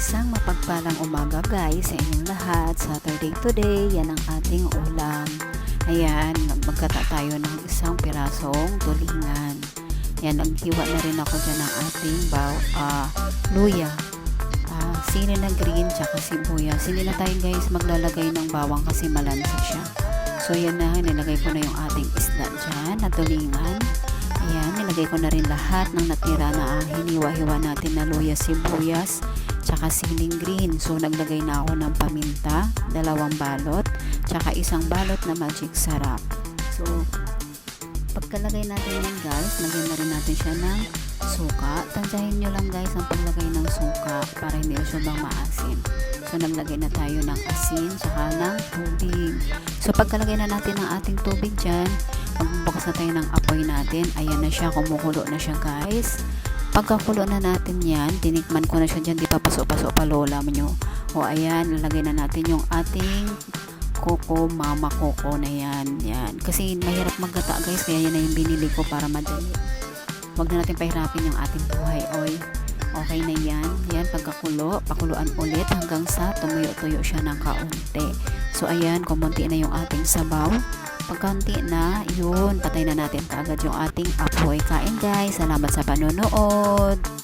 Isang mapagpalang umaga guys sa inyong lahat. Saturday today, yan ang ating ulam. Ayan, magkata tayo ng isang pirasong tulingan. Yan, naghiwa na rin ako dyan ng ating luya. Sili na green tsaka sibuyas. Hindi na tayo guys maglalagay ng bawang kasi malansa siya. So yan na, nilagay ko na yung ating isda dyan na tulingan. Ayan, nilagay ko na rin lahat ng natira na hiniwa-hiwa natin na luya, sibuyas, tsaka siling green. So naglagay na ako ng paminta, 2 balot, tsaka 1 balot na magic sarap. So pagkalagay natin yan guys, lagyan na rin natin siya ng suka. Tansyahin nyo lang guys ang paglagay ng suka para hindi sobrang maasim. So naglagay na tayo ng asin tsaka ng tubig. So pagkalagay na natin ng ating tubig dyan, magbubukas na tayo ng apoy natin. Ayan na siya, kumukulo na siya guys. Pagkakulo na natin yan, tinikman ko na siya dyan, di pa paso-paso pa lola nyo. O ayan, lalagay na natin yung ating mama koko na yan. Yan. Kasi mahirap maggata guys, kaya yan na yung binili ko para madali. Huwag na natin pahirapin yung ating buhay. Oy, okay na yan. Yan, pagkakulo, pakuluan ulit hanggang sa tumuyo-tuyo siya ng kaunti. So ayan, kumunti na yung ating sabaw. Pagkaunti na, yun, patay na natin kaagad yung ating apoy. Kain guys, salamat sa panonood.